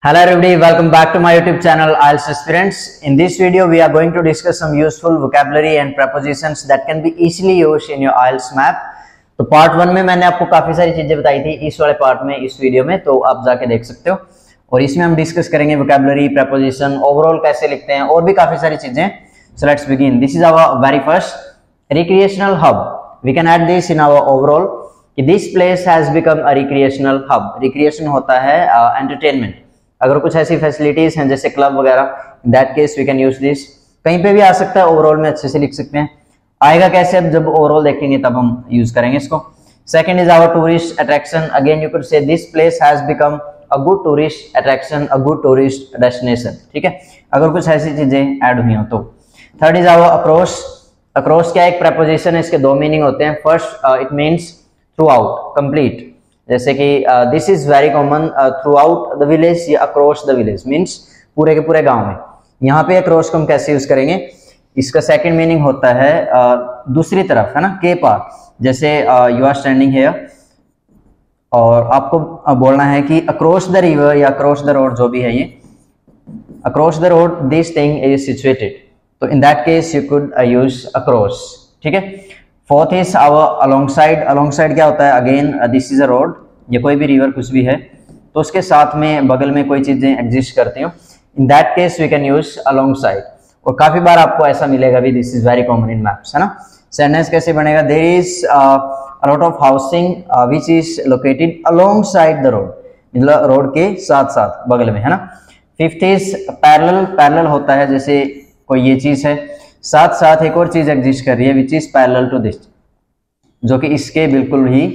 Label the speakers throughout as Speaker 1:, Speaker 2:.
Speaker 1: Hello everybody, welcome back to my YouTube channel IELTS Aspirants. In this video, we are going to discuss some useful vocabulary and prepositions that can be easily used in your IELTS map. तो part 1 में मैंने आपको काफी सारी चीजें बताई थी, इस वाले पार्ट में इस वीडियो में तो आप जाके देख सकते हो। और इसमें हम डिस्कस करेंगे vocabulary, preposition, ओवरऑल कैसे लिखते हैं और भी काफी सारी चीजें। So let's begin. This is our very first recreational hub. We can add this in our overall. This place has become a recreational hub. Recreation होता है entertainment. अगर कुछ ऐसी फैसिलिटीज हैं जैसे क्लब वगैरह, that case we can use this. कहीं पे भी आ सकता है, ओवरऑल में अच्छे से लिख सकते हैं। आएगा कैसे, अब जब ओवरऑल देखेंगे तब हम यूज करेंगे इसको। Second is our tourist attraction. Again you could say this place has become a good tourist attraction, a good tourist destination. ठीक है, अगर कुछ ऐसी चीजें ऐड हुई हो तो। Third is our across. Across क्या एक प्रपोजिशन है, इसके दो मीनिंग होते हैं। First it means throughout, complete. जैसे कि this is very common throughout the village या अक्रॉस द विलेज, मीन्स पूरे के पूरे गांव में। यहाँ पे अक्रॉस को हम कैसे यूज करेंगे, इसका सेकंड मीनिंग होता है दूसरी तरफ, है ना, के पार। जैसे यू आर स्टैंडिंग हियर और आपको बोलना है कि अक्रॉस द रिवर या अक्रॉस द रोड, जो भी है ये, across the road this thing is situated. तो in that case you could use across. ठीक है। Fourth is our alongside. Alongside क्या होता है, again this is a road, ये कोई भी रिवर कुछ भी है तो उसके साथ में बगल में कोई चीजें एग्जिस्ट करती हो, in that case we can use alongside. और काफी बार आपको ऐसा मिलेगा भी, this is very common in maps, है ना। सेंटेंस कैसे बनेगा, there is a lot of housing which is located alongside the road, मतलब रोड के साथ साथ बगल में, है ना। Fifth is parallel. पैरेलल होता है जैसे कोई ये चीज है, साथ साथ एक और चीज एग्जिस्ट कर रही है which is parallel to this, जो कि इसके बिल्कुल ही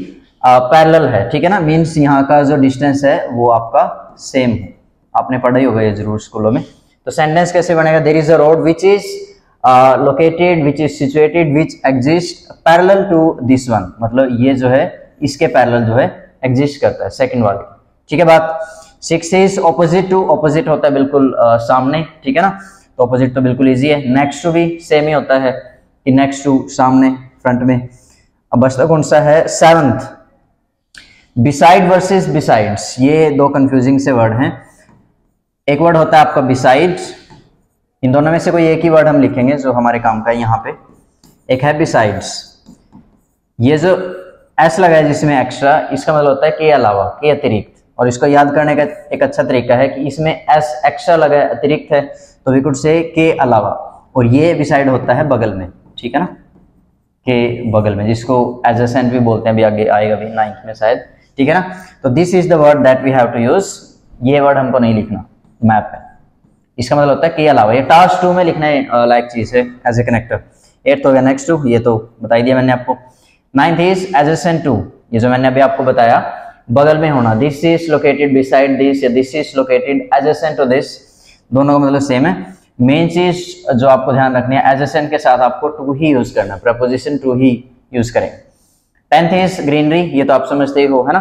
Speaker 1: पैरेलल है। ठीक है ना, मीन्स यहाँ का जो डिस्टेंस है वो आपका सेम है। आपने पढ़ा ही होगा ये जरूर स्कूलों में। तो सेंटेंस कैसे बनेगा, there is a road which is located, which is situated, which exist parallel to this one, मतलब ये जो है इसके पैरेलल जो है एग्जिस्ट करता है, सेकंड वाली। ठीक है बात। Six is opposite to. Opposite होता है बिल्कुल सामने, ठीक है ना, तो ऑपोजिट तो बिल्कुल इजी है। नेक्स्ट टू भी सेम ही होता है कि नेक्स्ट टू, सामने, फ्रंट में। अब बचता कौन सा है, सेवंथ, बिसाइड वर्सेस बिसाइड्स। ये दो कंफ्यूजिंग से वर्ड हैं। एक वर्ड होता है आपका बिसाइड्स, इन दोनों में से कोई एक ही वर्ड हम लिखेंगे जो हमारे काम का है यहाँ पे। एक है बिसाइड्स, ये जो एस लगा है जिसमें एक्स्ट्रा, इसका मतलब होता है के अलावा, के अतिरिक्त। और इसको याद करने का एक अच्छा तरीका है कि इसमें एस एक्स्ट्रा लगा है, अतिरिक्त है, तो वी कुड से के अलावा। और ये बिसाइड होता है बगल में, ठीक है ना, के बगल में, जिसको एडजेसेंट भी बोलते हैं, अभी आगे आएगा भी 9th में शायद। ठीक है ना, तो this is the word that we have to use. ये वर्ड हमको नहीं लिखना मैप में, इसका मतलब होता है के अलावा। ये टास्क 2 में लिखने लायक चीज है एज ए कनेक्टर। 8th हो गया नेक्स्ट टू, ये तो बता दिया मैंने आपको। 9th इज एडजेसेंट टू, ये जो मैंने अभी आपको बताया, बगल में होना। This is located beside this या this is located adjacent to this, दोनों का मतलब सेम है। मेन चीज जो आपको ध्यान रखनी है, एडजेसेंट के साथ आपको टू ही यूज करना, प्रपोजिशन टू ही यूज करेंगे। 10th इज ग्रीनरी, ये तो आप समझते ही हो, है ना।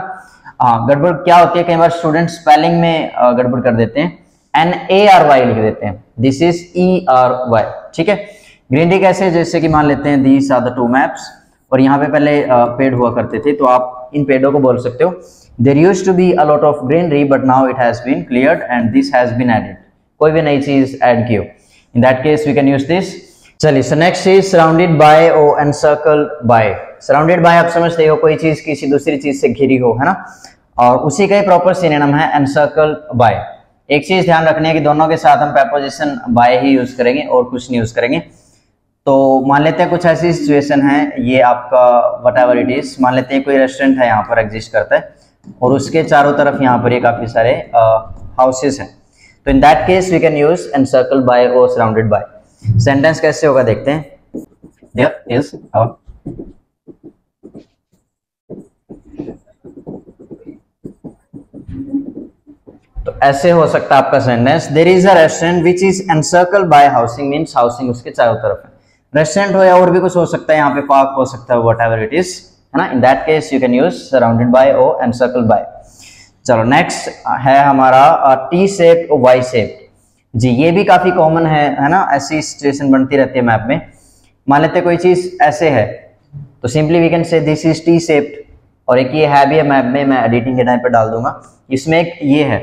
Speaker 1: हाँ, गड़बड़ क्या होती है, कई बार स्टूडेंट स्पेलिंग में गड़बड़ कर देते हैं, NARY लिख देते हैं, दिस इज ERY। ठीक है। ग्रीनरी कैसे, जैसे कि मान लेते हैं these are the two maps, और यहाँ पे पहले पेड़ हुआ करते थे, तो आप इन पेड़ों को बोल सकते हो there used to be a lot of greenery but now it has been cleared and this has been added. कोई भी नई चीज ऐड की हो, in that case we can use this. चलिए, so next is surrounded by और encircled by. Surrounded by आप समझते हो, कोई चीज किसी दूसरी चीज से घिरी हो, है ना, और उसी का ही प्रॉपर सिनोनिम है एनसर्कल्ड बाय। एक चीज ध्यान रखनी है कि दोनों के साथ हम preposition बाय ही यूज करेंगे और कुछ नहीं यूज करेंगे। तो मान लेते हैं कुछ ऐसी सिचुएशन है, ये आपका व्हाटएवर इट इज, मान लेते हैं कोई रेस्टोरेंट है यहाँ पर एग्जिस्ट करता है और उसके चारों तरफ यहाँ पर ये काफी सारे हाउसेस हैं, तो in that case we can use encircled by और सराउंडेड बाय। सेंटेंस कैसे होगा देखते हैं। देयर इज अ तो ऐसे हो सकता है आपका sentence, there is a restaurant which is encircled by housing, means housing उसके चारों तरफ है। रेस्टोरेंट हो या और भी कुछ हो सकता है, यहाँ पे पार्क हो सकता है, व्हाटएवर इट इज, है ना। इन that case you can use surrounded by और एनसर्कल्ड बाय। चलो नेक्स्ट है हमारा टी शेप और वाई शेप। जी, ये भी काफी कॉमन है ना, ऐसी सिचुएशन बनती रहती है मैप में। मान लेते कोई चीज ऐसे है, तो simply we can say this is T shaped, और एक ये है भी है मैप में, मैं एडिटिंग के टाइम पे डाल दूंगा। इसमें एक ये है,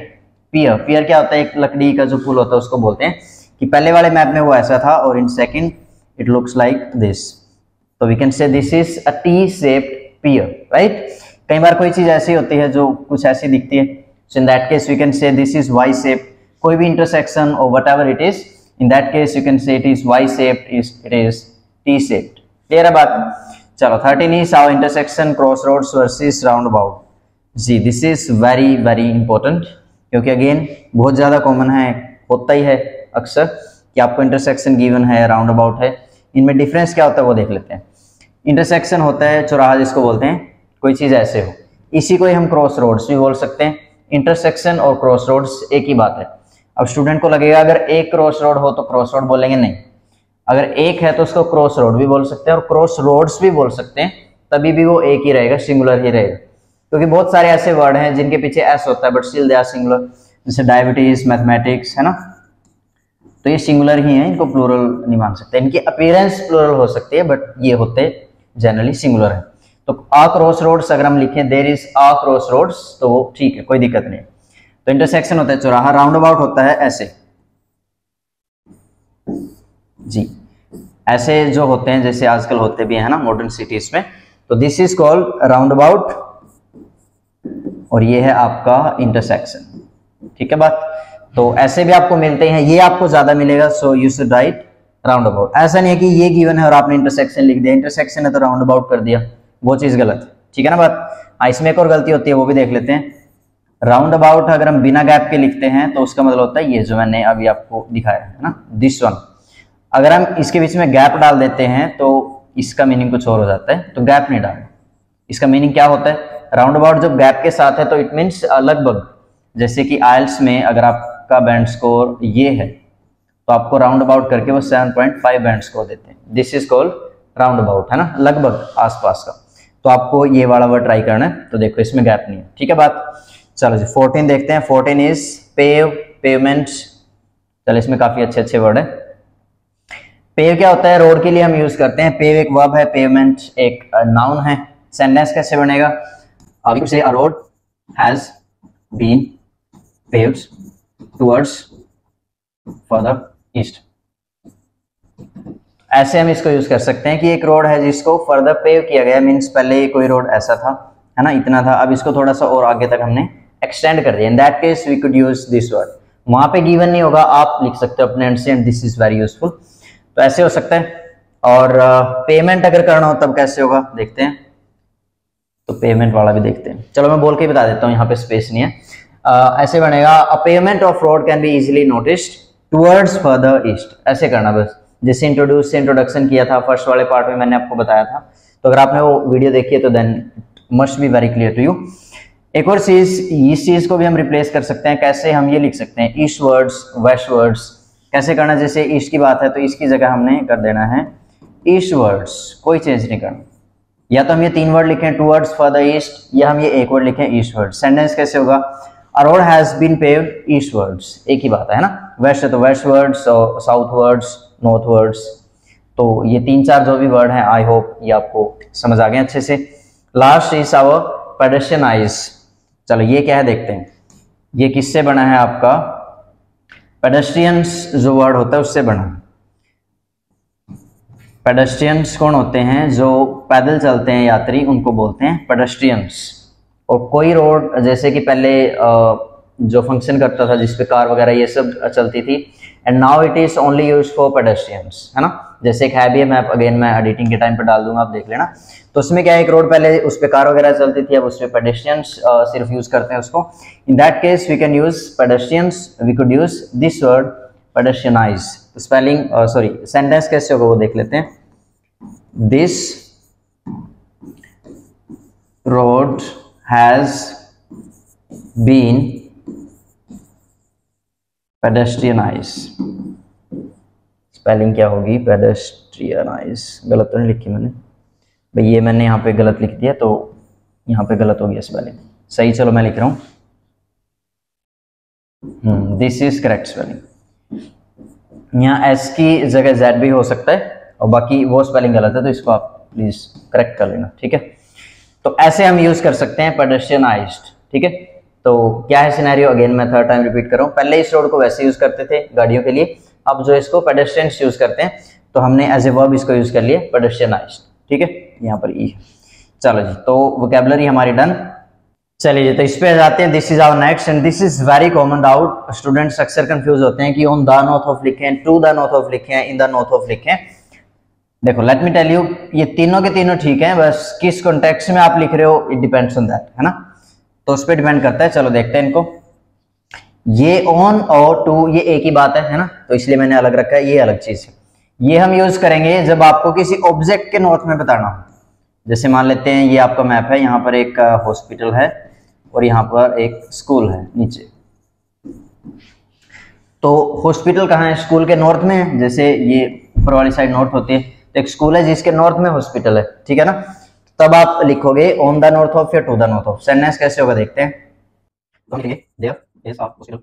Speaker 1: पियर। पियर क्या होता है? एक लकड़ी का जो पुल होता है उसको बोलते हैं कि पहले वाले मैप में वो ऐसा था और in second it looks like this, तो we can say this is a T shaped pier, right. कई बार कोई चीज ऐसी होती है जो कुछ ऐसी दिखती है, so in that case we can say this is Y shape. कोई भी इंटरसेक्शन और whatever it is, in that case you can say it is Y shaped, it is T shaped. Clear है बात? चलो 13 is how intersection cross roads versus roundabout. जी this is very very important, क्योंकि again बहुत ज्यादा common है, होता ही है अक्सर कि आपको इंटरसेक्शन गिवन है, राउंड अबाउट है, इनमें डिफरेंस क्या होता है वो देख लेते हैं। इंटरसेक्शन होता है चौराहा जिसको बोलते हैं, कोई चीज ऐसे हो, इसी को ही हम क्रॉस रोड्स भी बोल सकते हैं। इंटरसेक्शन और क्रॉस रोड्स एक ही बात है। अब स्टूडेंट को लगेगा अगर एक क्रॉस रोड हो तो क्रॉस रोड बोलेंगे, नहीं, अगर एक है तो उसको क्रॉस रोड भी बोल सकते हैं और क्रॉस रोड्स भी बोल सकते हैं, तभी भी वो एक ही रहेगा, सिंगुलर ही रहेगा। क्योंकि बहुत सारे ऐसे वर्ड हैं जिनके पीछे एस होता है but still they are singular, जैसे डायबिटीज, मैथमेटिक्स, है ना, तो ये सिंगुलर ही है, इनको प्लूरल नहीं मान सकते। इनकी अपीयरेंस प्लूरल हो सकती है बट ये होते जनरली सिंगुलर है। तो आ क्रॉस रोड्स अगर हम लिखें there is a cross roads तो वो ठीक है, कोई दिक्कत नहीं। तो इंटरसेक्शन होता है चौराहा, राउंड अबाउट होता है ऐसे, जी ऐसे जो होते हैं जैसे आजकल होते भी है ना मॉडर्न सिटीज में, तो this is called round about और ये है आपका इंटरसेक्शन। ठीक है बात? तो ऐसे भी आपको मिलते हैं, ये आपको ज्यादा मिलेगा, so you should write round about. ऐसा नहीं है कि ये गिवन है और आपने इंटरसेक्शन लिख दिया, इंटरसेक्शन है तो राउंड अबाउट कर दिया, वो चीज गलत है। ठीक है ना बात? इसमें एक और गलती होती है, वो भी देख लेते हैं। राउंड अबाउट अगर हम बिना गैप के लिखते हैं तो उसका मतलब होता है ये जो मैंने अभी आपको दिखाया है ना, दिस वन। अगर हम इसके बीच में गैप डाल देते हैं तो इसका मीनिंग कुछ और हो जाता है, तो गैप नहीं डालना। इसका मीनिंग क्या होता है? राउंड अबाउट जब गैप के साथ है तो इट मीन्स लगभग, जैसे कि आइल्स में अगर आपका बैंड स्कोर ये है तो आपको राउंड अबाउट करके वो 7.5 बैंड स्कोर देते हैं, this is called round about, है ना, लगभग आसपास का। तो आपको ये वाला वर्ड ट्राई करना है, तो देखो इसमें गैप नहीं है। ठीक है बात? चलो जी 14 देखते हैं। 14 इज पेव, पेवमेंट। चलो इसमें काफी अच्छे अच्छे वर्ड है। पेव क्या होता है? रोड के लिए हम यूज करते हैं। पेव एक वर्ब है, पेवमेंट एक नाउन है। सेंटेंस कैसे बनेगा? We could say a road has been paved towards further east. ऐसे हम इसको यूज कर सकते हैं कि एक रोड है जिसको फर्दर पेव किया गया, मींस पहले कोई रोड ऐसा था, है ना, इतना था, अब इसको थोड़ा सा और आगे तक हमने एक्सटेंड कर दिया। In that case we could use this word. वहां पे गिवन नहीं होगा, आप लिख सकते हो अपने एंड से, and this is very useful. तो ऐसे हो सकता है। और पेमेंट अगर करना हो तब कैसे होगा देखते हैं, तो पेमेंट वाला भी देखते हैं। चलो मैं बोल के बता देता हूँ, यहाँ पे स्पेस नहीं है। ऐसे बनेगा, अ payment of road can be easily noticed towards further east. ऐसे करना बस, जैसे इंट्रोडक्शन किया था फर्स्ट वाले पार्ट में, मैंने आपको बताया था। तो अगर आपने वो वीडियो देखी है तो then must be very clear to you. एक और चीज, इस चीज को भी हम रिप्लेस कर सकते हैं। कैसे? हम ये लिख सकते हैं ईस्ट वर्ड्स, वेस्ट वर्ड्स। कैसे करना? जैसे ईस्ट की बात है तो इसकी जगह हमने कर देना है ईस्ट वर्ड्स, कोई चेंज नहीं करना। या तो हम ये 3 वर्ड लिखें टुवर्ड्स फर्दर ईस्ट, या हम ये एक वर्ड लिखें ईस्ट वर्ड। सेंटेंस कैसे होगा? A road has been paved eastwards, एक ही बात है ना। वेस्ट है तो westwards, southwards, northwards. तो ये 3-4 जो भी वर्ड हैं, आई होप ये आपको समझ आ गए अच्छे से। Last is our pedestrian eyes. चलो ये क्या है देखते हैं। ये किससे बना है? आपका पेडेस्ट्रियंस जो वर्ड होता है उससे बना है। पेडेस्ट्रियंस कौन होते हैं? जो पैदल चलते हैं यात्री, उनको बोलते हैं पेडेस्ट्रियंस। और कोई रोड जैसे कि पहले जो फंक्शन करता था जिसपे कार वगैरह ये सब चलती थी, and now it is only used for pedestrians, है ना। जैसे एक है भी मैप, अगेन मैं एडिटिंग के टाइम पे डाल दूंगा, आप देख लेना। तो उसमें क्या है, एक रोड पहले उस पे कार वगैरह चलती थी, अब उस पे पेडेस्ट्रियंस सिर्फ यूज करते हैं उसको। In that case we can use pedestrians, we could use this word pedestrianise. Spelling sorry sentence कैसे होगा वो देख लेते हैं। This road has been pedestrianized। Spelling क्या होगी? पेडेस्ट्रियनाइज। गलत तो नहीं लिखी मैंने भाई, ये मैंने यहाँ पे गलत लिख दिया तो यहाँ पे गलत हो गया स्पेलिंग। सही, चलो मैं लिख रहा हूँ, दिस इज करेक्ट स्पेलिंग। यहाँ एस की जगह जेड भी हो सकता है और बाकी वो स्पेलिंग गलत है, तो इसको आप प्लीज करेक्ट कर लेना। ठीक है, तो ऐसे हम यूज कर सकते हैं पेडेस्ट्रियनाइज्ड। ठीक है, तो क्या है सिनेरियो, अगेन मैं थर्ड टाइम रिपीट कर रहा हूँ। पहले इस रोड को वैसे यूज करते थे गाड़ियों के लिए, अब जो इसको पेडेस्ट्रियंस यूज करते हैं, तो हमने एज ए वर्ब इसको यूज कर लिया पेडेस्ट्रियनाइज्ड। ठीक है, यहाँ पर ई। चलो जी, तो वोकैबुलरी हमारी डन। चलिए जी, तो इस पे जाते हैं। This is our next and this is very common doubt. Students अक्सर कंफ्यूज होते हैं कि ऑन द नॉर्थ ऑफ लिखें, टू द नॉर्थ ऑफ लिखें, इन द नॉर्थ ऑफ लिखें। देखो लेट मी टेल यू, ये तीनों के तीनों ठीक हैं, बस किस कॉन्टेक्स्ट में आप लिख रहे हो इट डिपेंड्स ऑन दैट, है ना, तो उस पर डिपेंड करता है। चलो देखते हैं इनको। ये ऑन और टू ये एक ही बात है ना, तो इसलिए मैंने अलग रखा है, ये अलग चीज है। ये हम यूज करेंगे जब आपको किसी ऑब्जेक्ट के नॉर्थ में बताना हो। जैसे मान लेते हैं ये आपका मैप है, यहाँ पर एक हॉस्पिटल है और यहाँ पर एक स्कूल है नीचे। तो हॉस्पिटल कहाँ है, स्कूल के नॉर्थ में है। जैसे ये ऊपर वाली साइड नॉर्थ होती है, तो एक स्कूल है जिसके नॉर्थ में हॉस्पिटल है, ठीक है ना। तब आप लिखोगे ऑन द नॉर्थ ऑफ या टू द नॉर्थ ऑफ। सेंटेंस कैसे होगा देखते हैं। There is a hospital.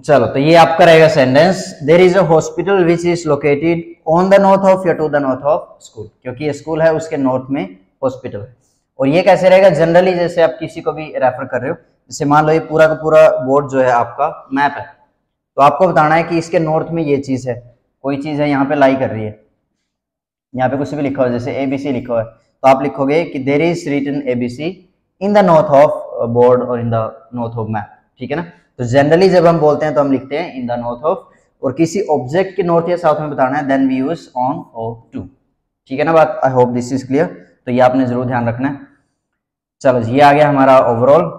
Speaker 1: चलो, तो ये आपका रहेगा sentence, there is a hospital which is located on the north of या to the north of school, क्योंकि ये स्कूल है उसके नॉर्थ में हॉस्पिटल है। और ये कैसे रहेगा जनरली, जैसे आप किसी को भी रेफर कर रहे हो, जैसे मान लो ये पूरा का पूरा बोर्ड जो है आपका मैप है, तो आपको बताना है कि इसके नॉर्थ में ये चीज है, कोई चीज है यहाँ पे लाई कर रही है, यहाँ पे कुछ भी लिखा हो, जैसे एबीसी लिखा हुआ है, तो आप लिखोगे कि there is written ABC in the north of board और in the north of map, ठीक है ना। तो जनरली जब हम बोलते हैं तो हम लिखते हैं इन द नॉर्थ ऑफ, और किसी ऑब्जेक्ट के नॉर्थ या साउथ में बताना है देन वी यूज ऑन और टू, ठीक है ना बात। I hope this is clear, तो ये आपने जरूर ध्यान रखना है। चलो ये आ गया हमारा ओवरऑल।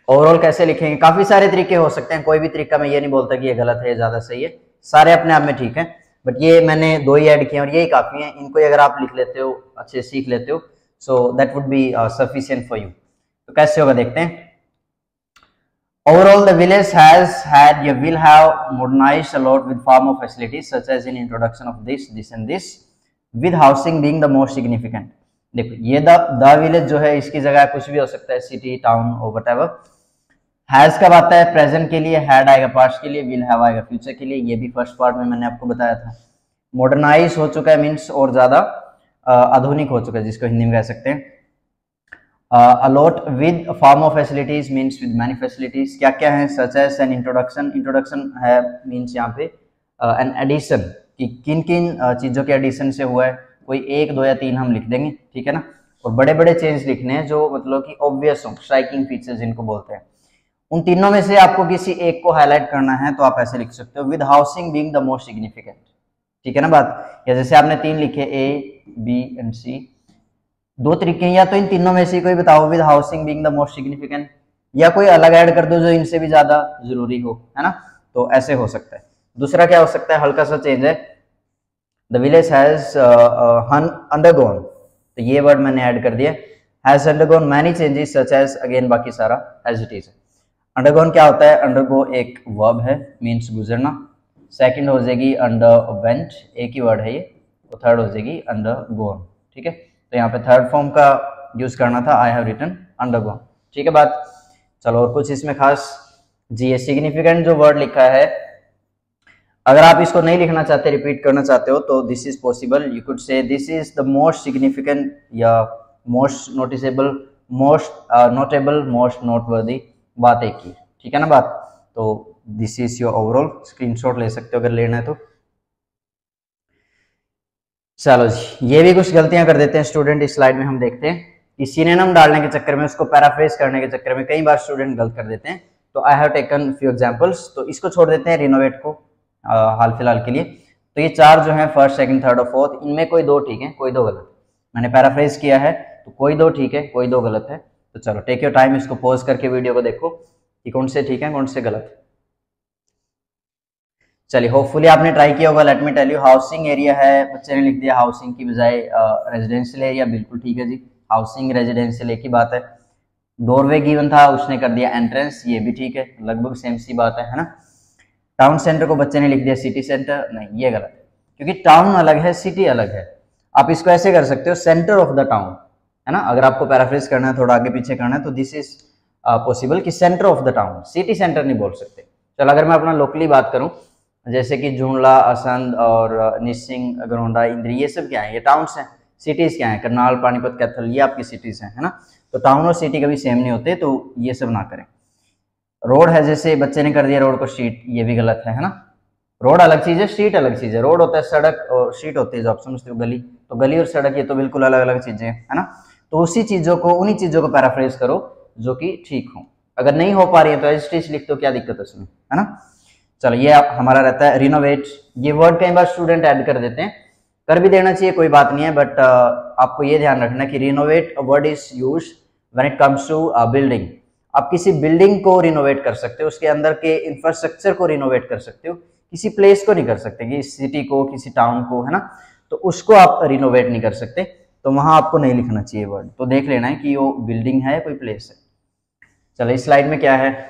Speaker 1: ओवरऑल कैसे लिखेंगे, काफी सारे तरीके हो सकते हैं, कोई भी तरीका मैं ये नहीं बोलता कि ये गलत है ये ज्यादा सही है, सारे अपने आप में ठीक है, बट ये मैंने दो ही ऐड किए और यही काफी है। इनको अगर आप लिख लेते हो, अच्छे सीख लेते हो, so that would be sufficient for you. तो कैसे होगा देखते हैं। Overall, the village has had, you will have modernized a lot with far more facilities such as in introduction of this and this, with housing being the most significant. देखो ये the village जो है इसकी जगह कुछ भी हो सकता है, सिटी, टाउन और व्हाटएवर। हैज कब आता है, प्रेजेंट के लिए, हैड आएगा पास्ट के लिए, विल हैव आएगा फ्यूचर के लिए, ये भी फर्स्ट पार्ट में मैंने आपको बताया था। मॉडर्नाइज हो चुका है मीन्स और ज्यादा आधुनिक हो चुका है, जिसको हिंदी में कह सकते हैं। A lot with form of facilities means with many facilities, क्या क्या है, such as an introduction, introduction है मीन्स यहाँ पे एन एडिशन, कि किन किन चीजों के एडिशन से हुआ है, कोई एक दो या तीन हम लिख देंगे, ठीक है ना। और बड़े बड़े चेंज लिखने हैं जो मतलब कि ऑब्वियस हो, स्ट्राइकिंग फीचर्स जिनको बोलते हैं। उन तीनों में से आपको किसी एक को हाईलाइट करना है तो आप ऐसे लिख सकते हो, with housing being the most significant, ठीक है ना बात। या जैसे आपने तीन लिखे ए बी एंड सी, दो तरीके हैं, या तो इन तीनों में से कोई बताओ with housing being the most significant, या कोई अलग ऐड कर दो जो इनसे भी ज्यादा जरूरी हो, है ना। तो ऐसे हो सकता है। दूसरा क्या हो सकता है, हल्का सा चेंज है, द विलेज हैज अंडरगोन, तो ये वर्ड मैंने ऐड कर दिया, has undergone many changes such as, again बाकी सारा एज इट इज। अंडरगोन क्या होता है, अंडरगो एक वर्ब है मीन्स गुजरना, सेकंड हो जाएगी अंडरवेंट, एक ही वर्ड है ये, तो थर्ड हो जाएगी अंडरगोन, ठीक है। तो यहाँ पे थर्ड फॉर्म का यूज करना था, आई हैव रिटन अंडरगोन, ठीक है बात। चलो और कुछ इसमें खास जी, सिग्निफिकेंट जो वर्ड लिखा है, अगर आप इसको नहीं लिखना चाहते, रिपीट करना चाहते हो, तो this is possible, you could say this is the most significant या most noticeable, most notable, most noteworthy, बात एक ही, ठीक है ना बात। तो this is your overall, screenshot ले सकते हो अगर लेना है तो। चलो जी, ये भी कुछ गलतियां कर देते हैं स्टूडेंट इस स्लाइड में। हम देखते हैं कि सिनोनिम डालने के चक्कर में, उसको पैराफ्रेज करने के चक्कर में कई बार स्टूडेंट गलत कर देते हैं। तो I have taken few examples, तो इसको छोड़ देते हैं रिनोवेट को हाल फिलहाल के लिए। तो ये चार जो है फर्स्ट, सेकंड, थर्ड और फोर्थ, इनमें कोई दो ठीक है, कोई दो गलत। मैंने पैराफ्रेज किया है तो कोई दो ठीक है, कोई दो गलत है। तो चलो टेक योर टाइम, इसको पॉज करके वीडियो को देखो कि कौन से ठीक है कौन से गलत है। चलिए होपफुली आपने ट्राई किया होगा। Let me tell you, housing area है, बच्चे ने लिख दिया हाउसिंग की बजाय रेजिडेंशियल एरिया, बिल्कुल ठीक है जी, हाउसिंग रेजिडेंशियल एक ही बात है। डोरवे गिवन था, उसने कर दिया एंट्रेंस, ये भी ठीक है, लगभग सेम सी बात है ना। टाउन सेंटर को बच्चे ने लिख दिया सिटी सेंटर, नहीं ये गलत है, क्योंकि टाउन अलग है सिटी अलग है। आप इसको ऐसे कर सकते हो, सेंटर ऑफ द टाउन, है ना। अगर आपको पैराफ्रेज करना है, थोड़ा आगे पीछे करना है, तो दिस इज पॉसिबल कि centre of the town, city centre नहीं बोल सकते। चलो अगर मैं अपना लोकली बात करूं जैसे कि जुमला, असंध और निसिंग, गरोंडा, इंद्री, ये सब क्या है, ये टाउन्स हैं। सिटीज क्या है, करनाल, पानीपत, कैथल, ये आपकी सिटीज हैं, है ना। तो टाउन और सिटी कभी सेम नहीं होते, तो ये सब ना करें। रोड है, जैसे बच्चे ने कर दिया रोड को स्ट्रीट, ये भी गलत है ना। रोड अलग चीज है, स्ट्रीट अलग चीज है। रोड होता है सड़क और स्ट्रीट होती है जो आप समझते हो गली। तो गली और सड़क ये तो बिल्कुल अलग अलग चीजें हैं, है ना। तो उसी चीजों को, उन्हीं चीजों को पैराफ्रेज करो जो कि ठीक हो। अगर नहीं हो पा रही है तो एज इट इज लिख दो, क्या दिक्कत है उसमें, है ना। चलो ये हमारा रहता है रिनोवेट। ये वर्ड कई बार स्टूडेंट ऐड कर देते हैं, कर भी देना चाहिए, कोई बात नहीं है, बट आपको ये ध्यान रखना कि renovate word is used when it comes to building. आप किसी बिल्डिंग को रिनोवेट कर सकते हो, उसके अंदर के इंफ्रास्ट्रक्चर को रिनोवेट कर सकते हो, किसी प्लेस को नहीं कर सकते, कि सिटी को, किसी टाउन को, है ना। तो उसको आप रिनोवेट नहीं कर सकते, तो वहां आपको नहीं लिखना चाहिए वर्ड। तो देख लेना है कि वो बिल्डिंग है, कोई प्लेस है। चलो इस स्लाइड में क्या है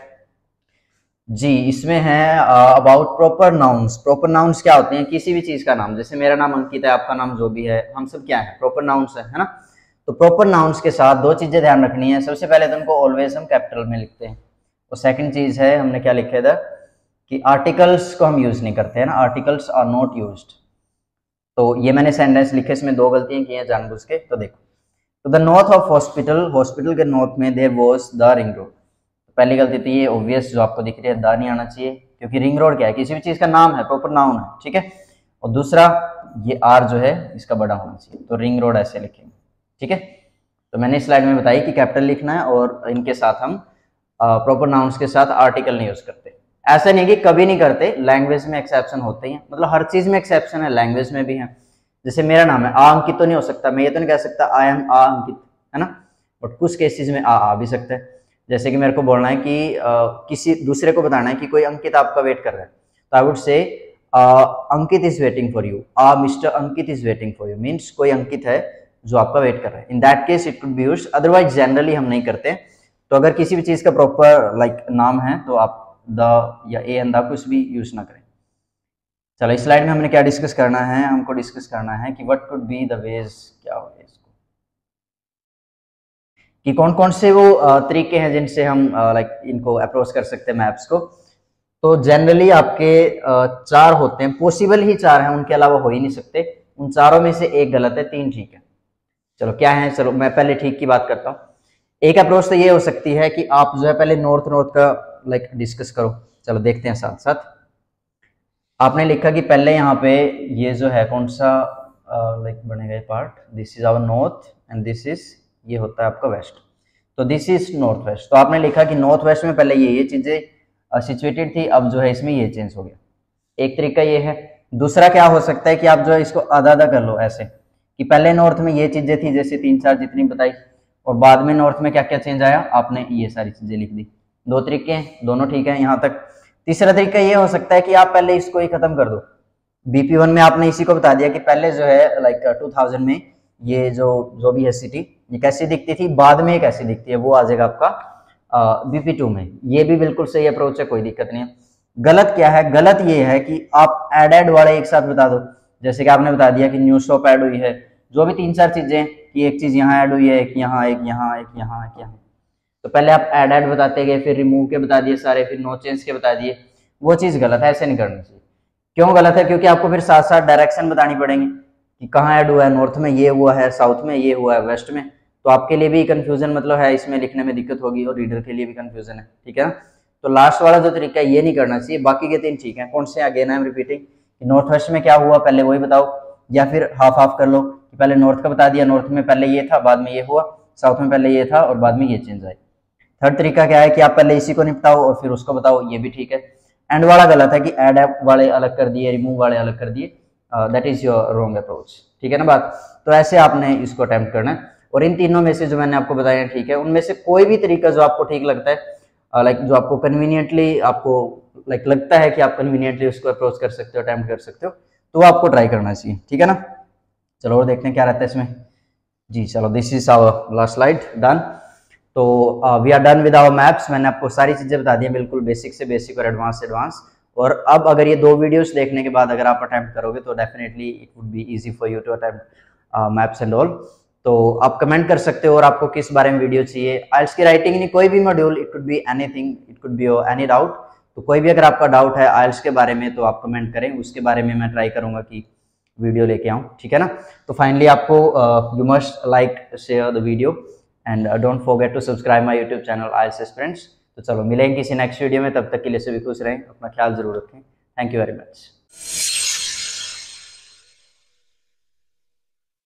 Speaker 1: जी, इसमें है about proper nouns. Proper nouns क्या होते हैं, किसी भी चीज का नाम, जैसे मेरा नाम अंकित है, आपका नाम जो भी है, हम सब क्या है, प्रॉपर नाउन्स है ना। तो प्रॉपर नाउन्स के साथ दो चीजें ध्यान रखनी है। सबसे पहले तो उनको ऑलवेज हम कैपिटल में लिखते हैं, और सेकंड चीज है, हमने क्या लिखा था कि आर्टिकल्स को हम यूज नहीं करते हैं ना, आर्टिकल्स आर नॉट यूज्ड। तो ये मैंने सेंटेंस लिखे, इसमें दो गलतियां की हैं जानबूझ के, तो देखो। तो the north of hospital, hospital के नॉर्थ में there was the ring road. पहली गलती तो ये ऑब्वियस जो आपको दिख रही है, द नहीं आना चाहिए, क्योंकि रिंग रोड क्या है, किसी भी चीज का नाम है, प्रॉपर नाउन है, ठीक है। और दूसरा ये आर जो है इसका बड़ा होना चाहिए, तो रिंग रोड ऐसे लिखेंगे, ठीक है। तो मैंने इस स्लाइड में बताई कि कैपिटल लिखना है, और इनके साथ हम प्रॉपर नाउन्स के साथ आर्टिकल नहीं यूज करते। ऐसा नहीं कि कभी नहीं करते, लैंग्वेज में एक्सेप्शन होते ही हैं, मतलब हर चीज में एक्सेप्शन है, लैंग्वेज में भी है। जैसे मेरा नाम है आ अंकित, तो नहीं हो सकता, मैं ये तो नहीं कह सकता आई एम आ अंकित, है ना। बट कुछ केसेस में आ भी सकता है। जैसे कि मेरे को बोलना है कि किसी दूसरे को बताना है कि कोई अंकित आपका वेट कर रहा है, तो I would say Ankit is waiting for you, mister Ankit is waiting for you, means कोई अंकित है जो आपका वेट कर रहा है। इन that case it could be used, otherwise generally हम नहीं करते। तो अगर किसी भी चीज का प्रॉपर लाइक नाम है, तो आप द या ए एंड द कुछ भी यूज ना करें। चलो इस स्लाइड में हमने क्या डिस्कस करना है, हमको डिस्कस करना है कि what could be the ways, क्या हो गया इसको, कि कौन कौन से वो तरीके हैं जिनसे हम लाइक इनको अप्रोच कर सकते हैं मैप्स को। तो जनरली आपके चार होते हैं, पॉसिबल ही चार हैं, उनके अलावा हो ही नहीं सकते। उन चारों में से एक गलत है, तीन ठीक है। चलो क्या है, चलो मैं पहले ठीक की बात करता हूँ। एक अप्रोच तो ये हो सकती है कि आप जो है पहले नॉर्थ का लाइक डिस्कस करो। चलो देखते हैं साथ साथ। आपने लिखा कि पहले यहाँ पे ये जो है कौन सा लाइक बनेगा ये part, this is our north end this is, ये होता है आपका वेस्ट, तो दिस इज नॉर्थ वेस्ट। तो आपने लिखा कि नॉर्थ वेस्ट में पहले ये चीजें सिचुएटेड थी, अब जो है इसमें ये चेंज हो गया। एक तरीका ये है। दूसरा क्या हो सकता है कि आप जो है इसको आधा आधा कर लो, ऐसे कि पहले नॉर्थ में ये चीजें थी, जैसे 3-4 जितनी बताई, और बाद में नॉर्थ में क्या क्या चेंज आया, आपने ये सारी चीजें लिख दी। दो तरीके हैं, दोनों ठीक है यहाँ तक। तीसरा तरीका ये हो सकता है कि आप पहले इसको ही खत्म कर दो। BP1 में आपने इसी को बता दिया कि पहले जो है लाइक 2000 में ये जो भी है सिटी, ये कैसी दिखती थी, बाद में ये कैसी दिखती है, वो आ जाएगा आपका BP2 में। ये भी बिल्कुल सही अप्रोच है, कोई दिक्कत नहीं है। गलत क्या है, गलत ये है कि आप एड वाले एक साथ बता दो। जैसे कि आपने बता दिया कि न्यू शॉप ऐड हुई है, जो भी 3-4 चीजें कि एक चीज यहाँ ऐड हुई है, एक यहाँ, एक यहाँ, एक यहाँ, एक यहाँ, तो पहले आप ऐड बताते गए, फिर रिमूव के बता दिए सारे, फिर नो चेंज के बता दिए, वो चीज गलत है, ऐसे नहीं करनी चाहिए। क्यों गलत है, क्योंकि आपको फिर साथ साथ डायरेक्शन बतानी पड़ेंगी कि कहाँ ऐड हुआ है, नॉर्थ में ये हुआ है, साउथ में ये हुआ है, वेस्ट में। तो आपके लिए भी कंफ्यूजन मतलब है, इसमें लिखने में दिक्कत होगी, और रीडर के लिए भी कंफ्यूजन है, ठीक है ना। तो लास्ट वाला जो तरीका है ये नहीं करना चाहिए, बाकी के 3 ठीक है। कौन से, again I am repeating, north west में क्या हुआ पहले वही बताओ, या फिर हाफ हाफ कर लो कि पहले नॉर्थ का बता दिया, नॉर्थ में पहले ये था, बाद में ये हुआ, साउथ में पहले ये था और बाद में ये चेंज आई। थर्ड तरीका क्या है कि आप पहले इसी को निपटाओ और फिर उसको बताओ, ये भी ठीक है। एंड वाला गलत है कि एड वाले अलग कर दिए, रिमूव वाले अलग कर दिए, that is your wrong approach, ठीक है ना बात। तो ऐसे आपने इसको अटेम्प्ट करना है, और इन तीनों में से जो मैंने आपको बताया ठीक है, उनमें से कोई भी तरीका जो आपको ठीक लगता है, लाइक जो आपको कन्वीनियंटली आपको लाइक लगता है कि आप कन्वीनियंटली उसको अप्रोच कर सकते हो, अटेम्प्ट कर सकते हो, तो आपको ट्राई करना चाहिए, ठीक है ना। चलो और देखते हैं क्या रहता है इसमें जी। चलो this is our last slide, done. तो we are done with our maps. मैंने आपको सारी चीजें बता दी हैं, बिल्कुल बेसिक से बेसिक और एडवांस से एडवांस। और अब अगर ये 2 वीडियोस देखने के बाद अगर आप अटेम्प्ट करोगे तो definitely it would be easy for you to attempt maps and all. तो आप कमेंट कर सकते हो और आपको किस बारे में वीडियो चाहिए, आइल्स की राइटिंग नहीं, कोई भी module, it could be anything, it could be any doubt, तो तो कोई भी अगर आपका डाउट है आइल्स के बारे में तो आप कमेंट करें, उसके बारे में मैं ट्राई करूंगा कि वीडियो लेके आऊँ, ठीक है ना। तो फाइनली आपको you must like share the video and don't forget to subscribe my YouTube channel IELTS aspirants. तो चलो मिलेंगे किसी नेक्स्ट वीडियो में, तब तक के लिए सभी खुश रहें, अपना ख्याल जरूर रखें। Thank you very much.